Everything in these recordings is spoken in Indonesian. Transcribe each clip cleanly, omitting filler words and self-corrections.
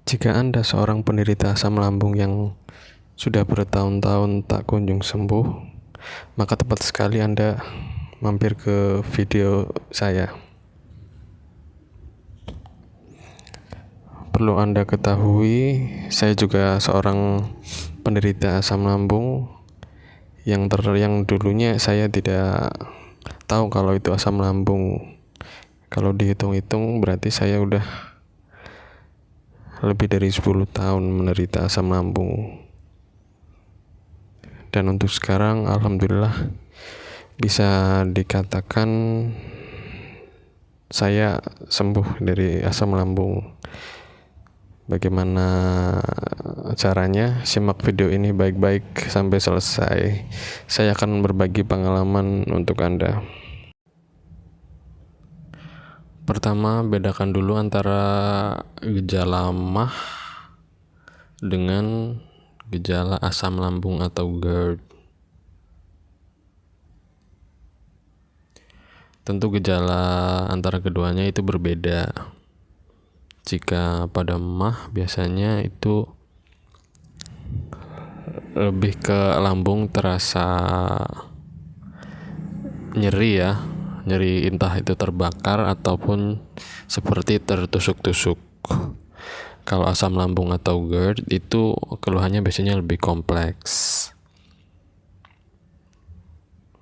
Jika Anda seorang penderita asam lambung yang sudah bertahun-tahun tak kunjung sembuh, maka tepat sekali Anda mampir ke video saya. Perlu Anda ketahui, saya juga seorang penderita asam lambung yang dulunya saya tidak tahu kalau itu asam lambung. Kalau dihitung-hitung berarti saya udah lebih dari 10 tahun menderita asam lambung. Dan untuk sekarang alhamdulillah bisa dikatakan saya sembuh dari asam lambung. Bagaimana caranya? Simak video ini baik-baik sampai selesai. Saya akan berbagi pengalaman untuk Anda. Pertama, bedakan dulu antara gejala MAH dengan gejala asam lambung atau GERD. Tentu gejala antara keduanya itu berbeda. Jika pada MAH biasanya itu lebih ke lambung terasa nyeri ya, nyeri entah itu terbakar ataupun seperti tertusuk-tusuk. Kalau asam lambung atau GERD itu keluhannya biasanya lebih kompleks.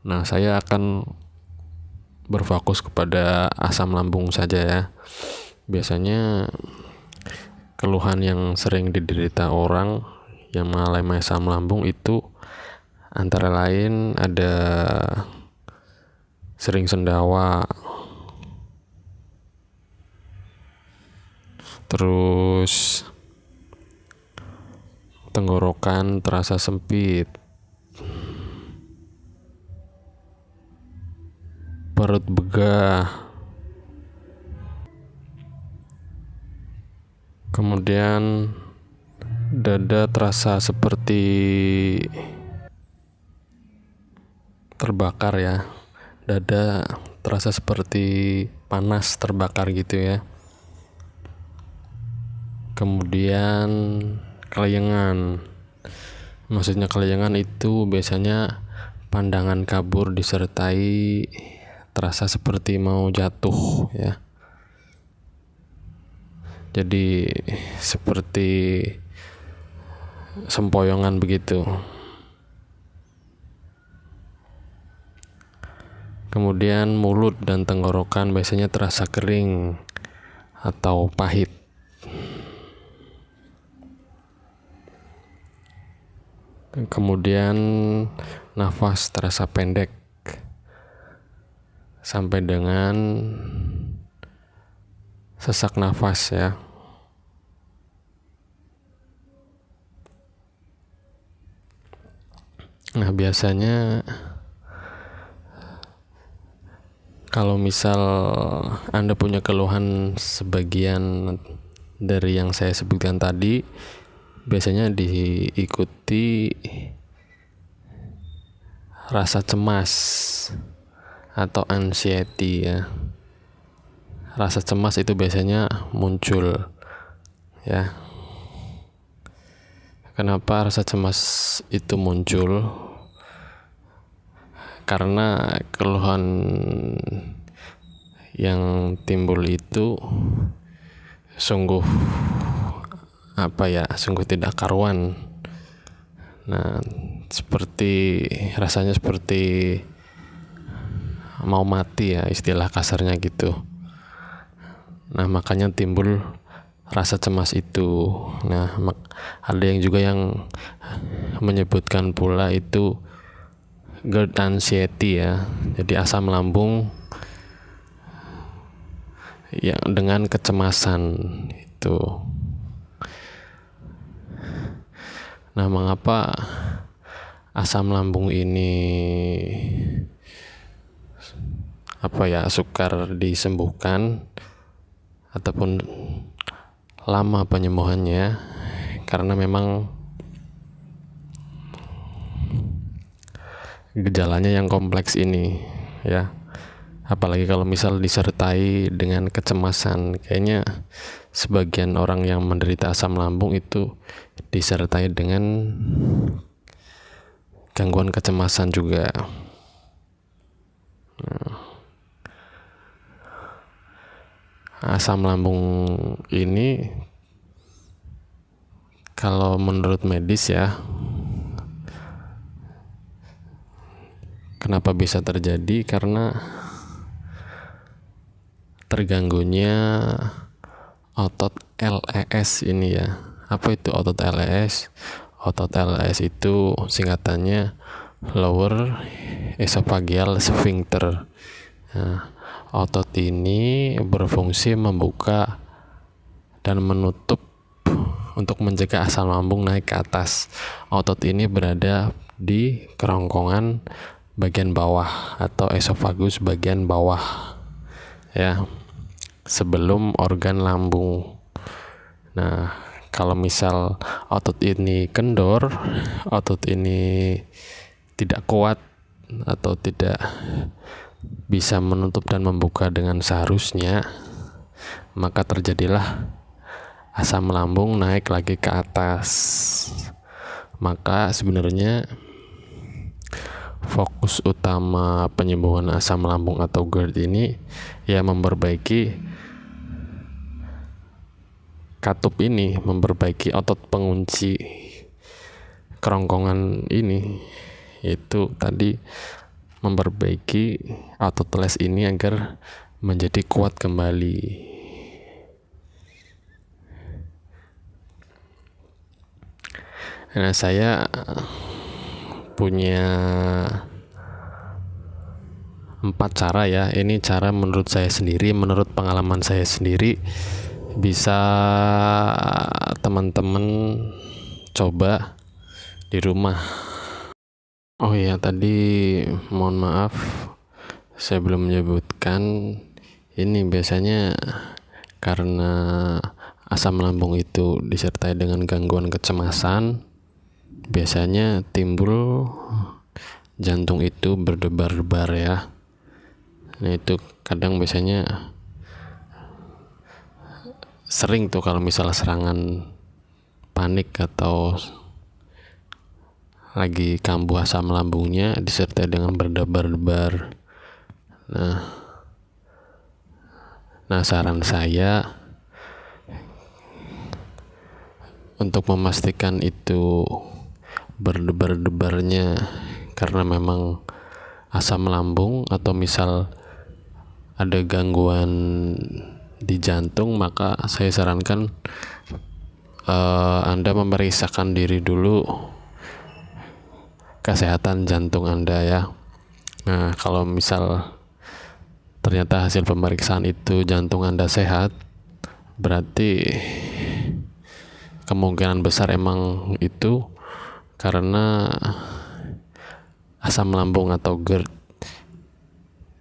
Nah, saya akan berfokus kepada asam lambung saja ya. Biasanya keluhan yang sering diderita orang yang mengalami asam lambung itu antara lain ada sering sendawa, terus tenggorokan terasa sempit, perut begah, kemudian dada terasa seperti terbakar ya, dada terasa seperti panas terbakar gitu ya. Kemudian kelayangan, maksudnya kelayangan itu biasanya pandangan kabur disertai terasa seperti mau jatuh ya. Jadi seperti sempoyongan begitu. Kemudian mulut dan tenggorokan biasanya terasa kering atau pahit. Kemudian nafas terasa pendek sampai dengan sesak nafas ya. Nah, biasanya kalau misal Anda punya keluhan sebagian dari yang saya sebutkan tadi, biasanya diikuti rasa cemas atau anxiety ya. Rasa cemas itu biasanya muncul ya. Kenapa rasa cemas itu muncul? Karena keluhan yang timbul itu sungguh sungguh tidak karuan. Nah, rasanya seperti mau mati ya, istilah kasarnya gitu. Nah, makanya timbul rasa cemas itu. Nah, ada yang juga yang menyebutkan pula itu GERD anxiety ya. Jadi asam lambung yang dengan kecemasan itu. Nah, mengapa asam lambung ini sukar disembuhkan ataupun lama penyembuhannya? Karena memang gejalanya yang kompleks ini ya. Apalagi kalau misal disertai dengan kecemasan, kayaknya sebagian orang yang menderita asam lambung itu disertai dengan gangguan kecemasan juga. Asam lambung ini kalau menurut medis ya, kenapa bisa terjadi? Karena terganggunya otot LES ini ya. Apa itu otot LES? Otot LES itu singkatannya lower esophageal sphincter. Nah, otot ini berfungsi membuka dan menutup untuk mencegah asam lambung naik ke atas. Otot ini berada di kerongkongan bagian bawah atau esofagus bagian bawah ya, sebelum organ lambung. Nah, kalau misal otot ini kendor, otot ini tidak kuat atau tidak bisa menutup dan membuka dengan seharusnya, maka terjadilah asam lambung naik lagi ke atas. Maka sebenarnya fokus utama penyembuhan asam lambung atau GERD ini ya memperbaiki katup ini, memperbaiki otot pengunci kerongkongan ini, itu tadi memperbaiki otot les ini agar menjadi kuat kembali. Nah, saya punya 4 cara ya. Ini cara menurut saya sendiri, menurut pengalaman saya sendiri, bisa teman-teman coba di rumah. Oh iya, tadi mohon maaf saya belum menyebutkan, ini biasanya karena asam lambung itu disertai dengan gangguan kecemasan, biasanya timbul jantung itu berdebar-debar ya. Nah, itu kadang biasanya sering tuh kalau misalnya serangan panik atau lagi kambuh asam lambungnya disertai dengan berdebar-debar. Nah, saran saya untuk memastikan itu berdebar-debarnya karena memang asam lambung atau misal ada gangguan di jantung, maka saya sarankan Anda memeriksakan diri dulu kesehatan jantung Anda ya. Nah, kalau misal ternyata hasil pemeriksaan itu jantung Anda sehat, berarti kemungkinan besar emang itu karena asam lambung atau GERD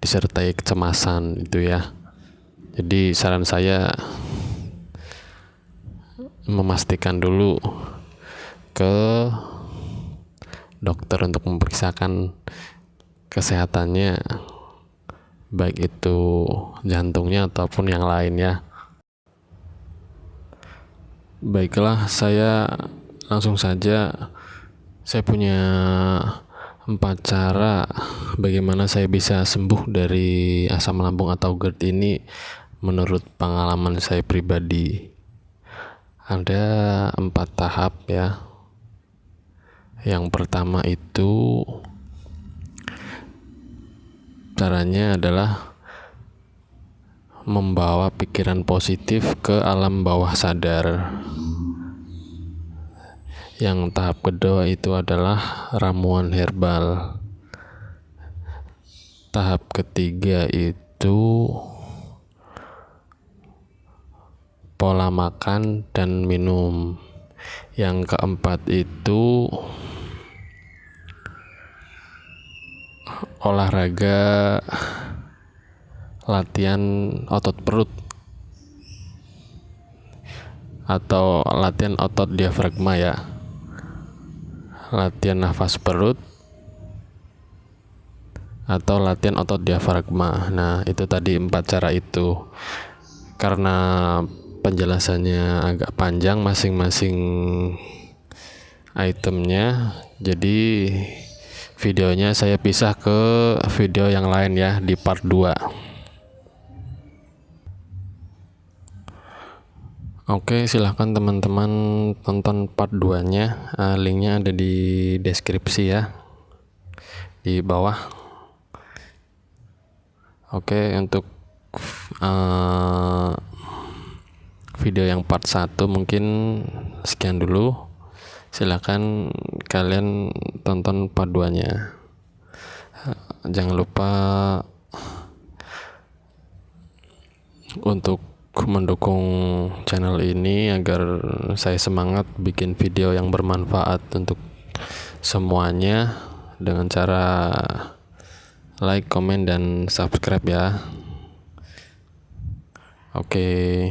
disertai kecemasan itu ya. Jadi saran saya memastikan dulu ke dokter untuk memeriksakan kesehatannya, baik itu jantungnya ataupun yang lain ya. Baiklah, saya langsung saja. Saya punya 4 cara bagaimana saya bisa sembuh dari asam lambung atau GERD ini menurut pengalaman saya pribadi. Ada 4 tahap ya. Yang pertama itu caranya adalah membawa pikiran positif ke alam bawah sadar. Yang tahap kedua itu adalah ramuan herbal. Tahap ketiga itu pola makan dan minum. Yang keempat itu olahraga latihan otot perut atau latihan otot diafragma ya, latihan nafas perut atau latihan otot diafragma. Nah, itu tadi 4 cara itu. Karena penjelasannya agak panjang masing-masing itemnya, jadi videonya saya pisah ke video yang lain ya, di part 2. Oke, silahkan teman-teman tonton part 2 nya, linknya ada di deskripsi ya, di bawah. Oke, untuk video yang part 1 mungkin sekian dulu. Silahkan kalian tonton part 2 nya. Jangan lupa untuk mendukung channel ini agar saya semangat bikin video yang bermanfaat untuk semuanya, dengan cara like, komen, dan subscribe ya. Oke.